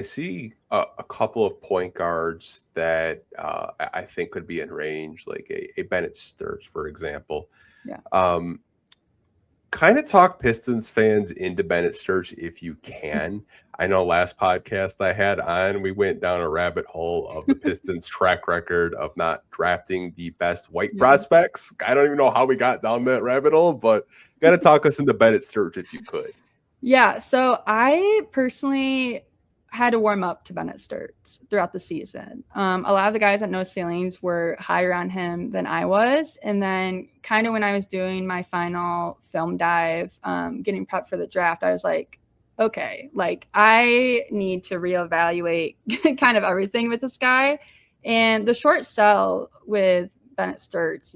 I see a couple of point guards that I think could be in range, like a Bennett Sturts, for example. Yeah. Um, Kind of talk Pistons fans into Bennett Sturts if you can. I know last podcast I had on, we went down a rabbit hole of the Pistons' track record of not drafting the best white Yeah. prospects. I don't even know how we got down that rabbit hole, but got to talk us into Bennett Sturts if you could. Yeah, so I personally had to warm up to Bennett Sturts throughout the season. A lot of the guys at No Ceilings were higher on him than I was. And then kind of when I was doing my final film dive, getting prepped for the draft, I was like, okay, like I need to reevaluate kind of everything with this guy. And the short sell with Bennett Sturts,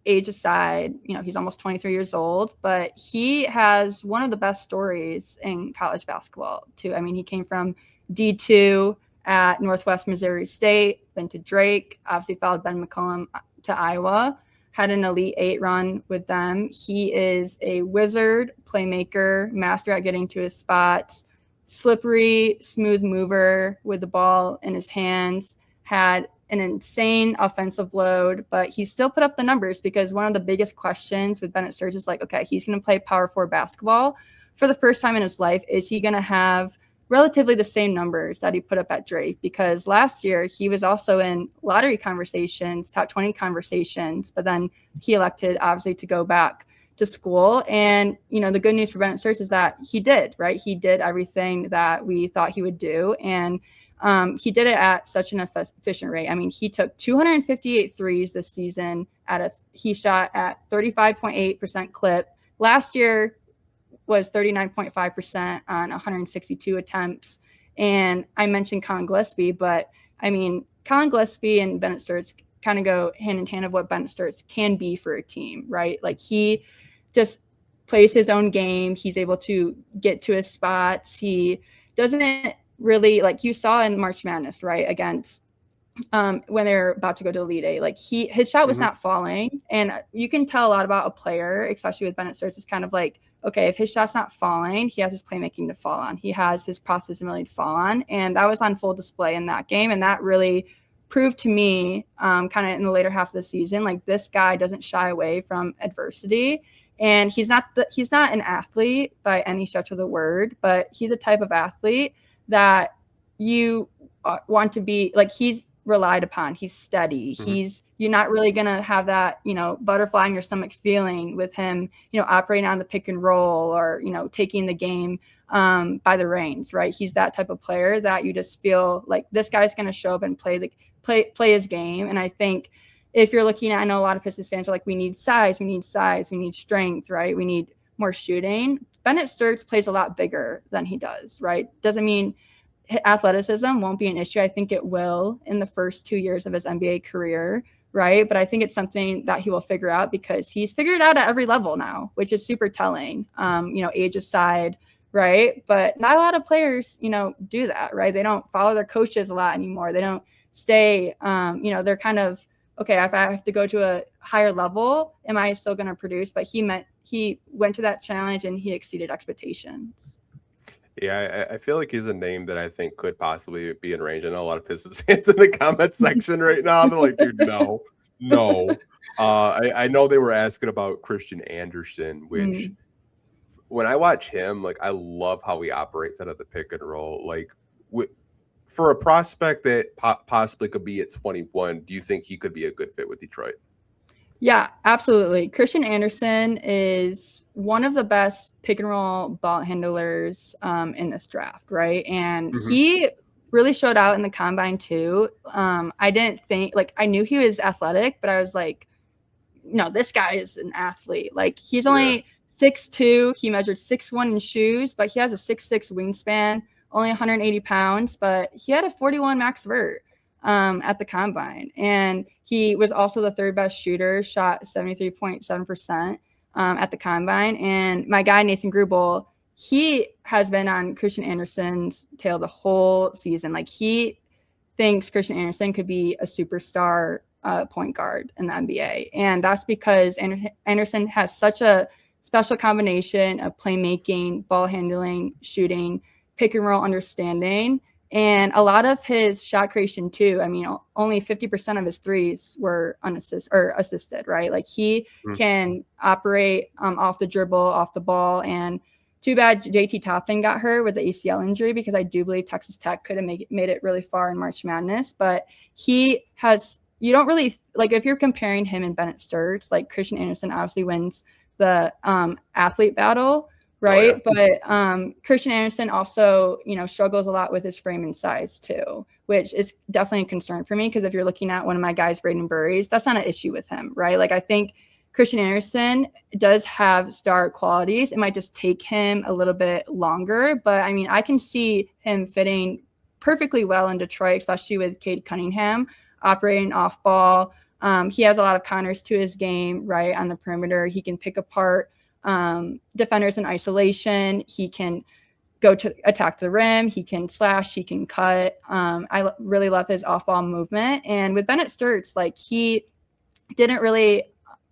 age aside, he's almost 23 years old, but he has one of the best stories in college basketball, too. I mean, he came from D2 at Northwest Missouri State, then to Drake, obviously followed Ben McCollum to Iowa, had an Elite Eight run with them. He is a wizard, playmaker, master at getting to his spots, slippery, smooth mover with the ball in his hands, had an insane offensive load, but he still put up the numbers because one of the biggest questions with Bennett Sturges is like, okay, he's going to play power forward basketball for the first time in his life. Is he going to have relatively the same numbers that he put up at Drake? Because last year he was also in lottery conversations, top 20 conversations, but then he elected obviously to go back to school. And, the good news for Bennett Sturges is that he did, right? He did everything that we thought he would do. And he did it at such an efficient rate. I mean, he took 258 threes this season he shot at 35.8% clip. Last year was 39.5% on 162 attempts. And I mentioned Colin Gillespie, but I mean, Colin Gillespie and Bennett Sturts kind of go hand in hand of what Bennett Sturts can be for a team, right? Like he just plays his own game. He's able to get to his spots. He doesn't really, like you saw in March Madness, right, against when they're about to go to Elite Eight, like his shot was not falling, and you can tell a lot about a player, especially with Bennett Sturts. It's kind of like, okay, if his shot's not falling, he has his playmaking to fall on, he has his process ability to fall on, and that was on full display in that game, and that really proved to me, kind of in the later half of the season, like this guy doesn't shy away from adversity. And he's not an athlete by any stretch of the word, but he's a type of athlete that you want to be like. He's relied upon. He's steady. You're not really going to have that, butterfly in your stomach feeling with him, operating on the pick and roll or, taking the game by the reins, right? He's that type of player that you just feel like this guy's going to show up and play his game. And I think if you're looking at, I know a lot of Pistons fans are like, we need size, we need strength, right? We need more shooting. Bennett Sturts plays a lot bigger than he does, right? Doesn't mean athleticism won't be an issue. I think it will in the first 2 years of his NBA career, right? But I think it's something that he will figure out because he's figured it out at every level now, which is super telling, age aside, right? But not a lot of players, do that, right? They don't follow their coaches a lot anymore. They don't stay, they're kind of, okay, if I have to go to a higher level, am I still going to produce? But he went to that challenge and he exceeded expectations. Yeah, I feel like he's a name that I think could possibly be in range. I know a lot of Pistons fans in the comment section right now. They're like, dude, no. I know they were asking about Christian Anderson, which when I watch him, like, I love how he operates out of the pick and roll. Like, for a prospect that possibly could be at 21, do you think he could be a good fit with Detroit? Yeah, absolutely. Christian Anderson is one of the best pick and roll ball handlers in this draft, right? And he really showed out in the combine too. I didn't think, like, I knew he was athletic, but I was like, no, this guy is an athlete. Like, he's only 6'2". He measured 6'1" in shoes, but he has a 6'6" wingspan, only 180 pounds, but he had a 41 max vert at the combine. And he was also the third best shooter, shot 73.7% at the combine. And my guy, Nathan Grubel, he has been on Christian Anderson's tail the whole season. Like, he thinks Christian Anderson could be a superstar point guard in the NBA. And that's because Anderson has such a special combination of playmaking, ball handling, shooting, pick and roll understanding And a lot of his shot creation too. I mean, only 50% of his threes were assisted, right? Like he can operate off the dribble, off the ball. And too bad JT Toppin got hurt with the ACL injury, because I do believe Texas Tech could have made it really far in March Madness. But you don't really, like, if you're comparing him and Bennett Sturts, like Christian Anderson obviously wins the athlete battle, right? Oh, yeah. But Christian Anderson also, struggles a lot with his frame and size too, which is definitely a concern for me, because if you're looking at one of my guys, Braden Burries, that's not an issue with him, right? Like, I think Christian Anderson does have star qualities. It might just take him a little bit longer, but I mean, I can see him fitting perfectly well in Detroit, especially with Cade Cunningham operating off ball. He has a lot of counters to his game, right, on the perimeter. He can pick apart defenders in isolation. He can go to attack the rim. He can slash. He can cut. I really love his off-ball movement. And with Bennett Sturts, like, he didn't really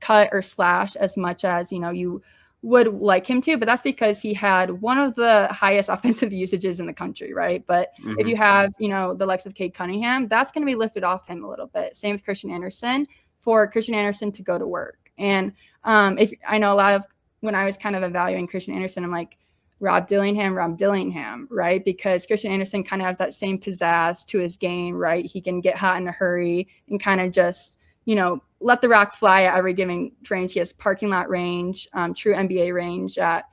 cut or slash as much as you would like him to, but that's because he had one of the highest offensive usages in the country, right? But if you have the likes of Cade Cunningham, that's going to be lifted off him a little bit. Same with Christian Anderson, for Christian Anderson to go to work. And if I know a lot of, when I was kind of evaluating Christian Anderson, I'm like, Rob Dillingham, right? Because Christian Anderson kind of has that same pizzazz to his game, right? He can get hot in a hurry and kind of just let the rock fly at every given range. He has parking lot range, true NBA range at,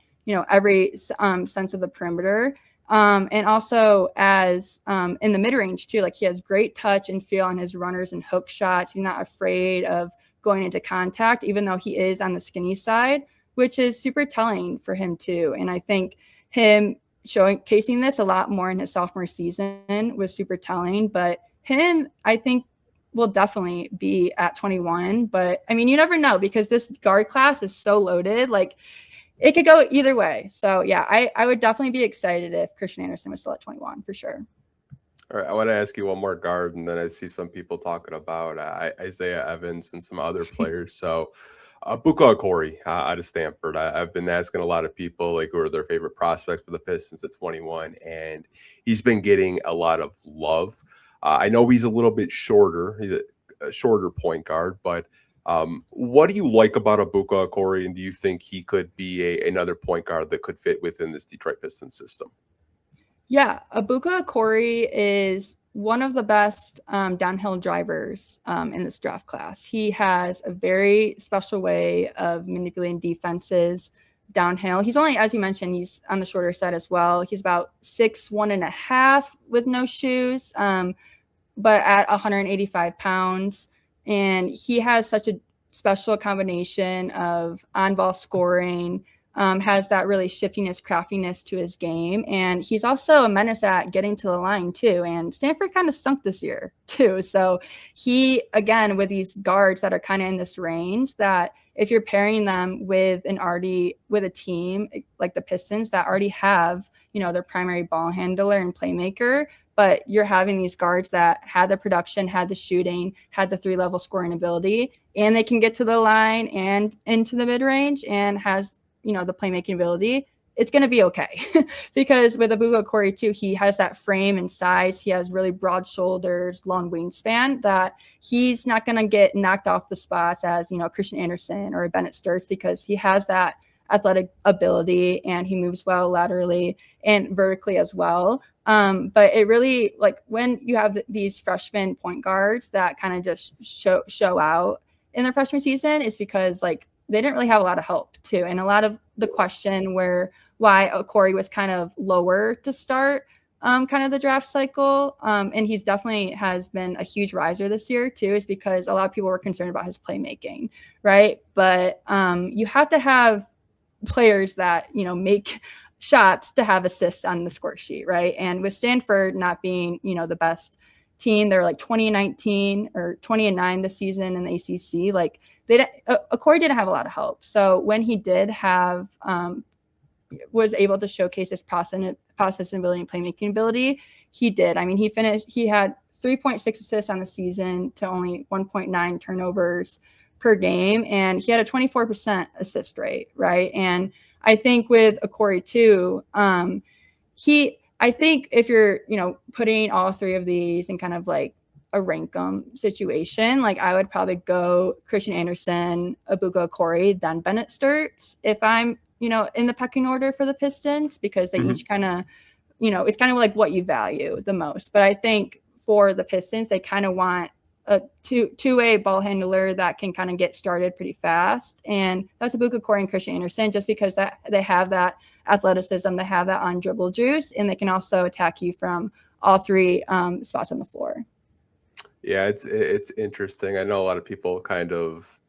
every sense of the perimeter. And also as in the mid range too, like, he has great touch and feel on his runners and hook shots. He's not afraid of going into contact, even though he is on the skinny side, which is super telling for him too. And I think him showcasing this a lot more in his sophomore season was super telling. But him, I think, will definitely be at 21, but I mean, you never know, because this guard class is so loaded. Like, it could go either way. So yeah, I would definitely be excited if Christian Anderson was still at 21 for sure. All right, I want to ask you one more guard, and then I see some people talking about Isaiah Evans and some other players. So, Buka Corey out of Stanford. I've been asking a lot of people, like, who are their favorite prospects for the Pistons at 21, and he's been getting a lot of love. I know he's a little bit shorter. He's a shorter point guard, but what do you like about Abuka Corey, and do you think he could be another point guard that could fit within this Detroit Pistons system? Yeah, Abuka Corey is one of the best downhill drivers in this draft class. He has a very special way of manipulating defenses downhill. He's only, as you mentioned, he's on the shorter side as well. He's about 6'1.5" with no shoes, but at 185 pounds. And he has such a special combination of on-ball scoring, has that really shiftiness, craftiness to his game. And he's also a menace at getting to the line too. And Stanford kind of stunk this year too. So he, again, with these guards that are kind of in this range, that if you're pairing them with a team like the Pistons that already have, their primary ball handler and playmaker, but you're having these guards that had the production, had the shooting, had the 3-level scoring ability, and they can get to the line and into the mid-range and has, the playmaking ability, it's going to be okay. Because with Abuka Corey too, he has that frame and size. He has really broad shoulders, long wingspan, that he's not going to get knocked off the spots as, Christian Anderson or Bennett Sturts, because he has that athletic ability and he moves well laterally and vertically as well. But it really, like, when you have these freshman point guards that kind of just show out in their freshman season, is because, like, they didn't really have a lot of help too. And a lot of the question why Corey was kind of lower to start kind of the draft cycle. And he's definitely has been a huge riser this year too, is because a lot of people were concerned about his playmaking, right? But you have to have players that, make shots to have assists on the score sheet, right? And with Stanford not being, the best team, they're like 20-19 or 20-9 this season in the ACC. Like, Corey didn't have a lot of help. So when he did have, was able to showcase his processing ability and playmaking ability, he did. I mean, he had 3.6 assists on the season to only 1.9 turnovers per game. And he had a 24% assist rate, right? And I think with Corey too, I think if you're, putting all three of these in kind of like a rank 'em situation, like I would probably go Christian Anderson, Abuka Okori, then Bennett Sturts if I'm, in the pecking order for the Pistons, because they each kind of, it's kind of like what you value the most. But I think for the Pistons, they kind of want a two-way ball handler that can kind of get started pretty fast. And that's Abuka Okori and Christian Anderson, just because that they have that athleticism, they have that on dribble juice, and they can also attack you from all three spots on the floor. Yeah, it's interesting. I know a lot of people kind of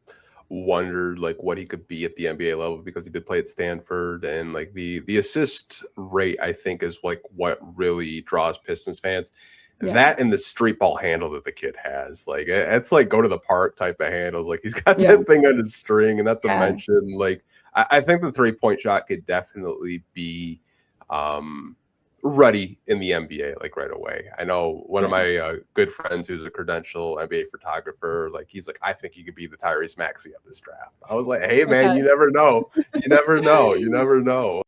wondered like what he could be at the NBA level because he did play at Stanford, and like the assist rate I think is like what really draws Pistons fans. Yeah. That and the street ball handle that the kid has, like it's like go to the park type of handles. Like he's got that thing on his string, and not to mention like I think the 3-point shot could definitely be ready in the NBA like right away. I know one of my good friends who's a credential NBA photographer, like he's like, I think he could be the Tyrese Maxey of this draft. I was like, hey man, you never know. You never know. You never know.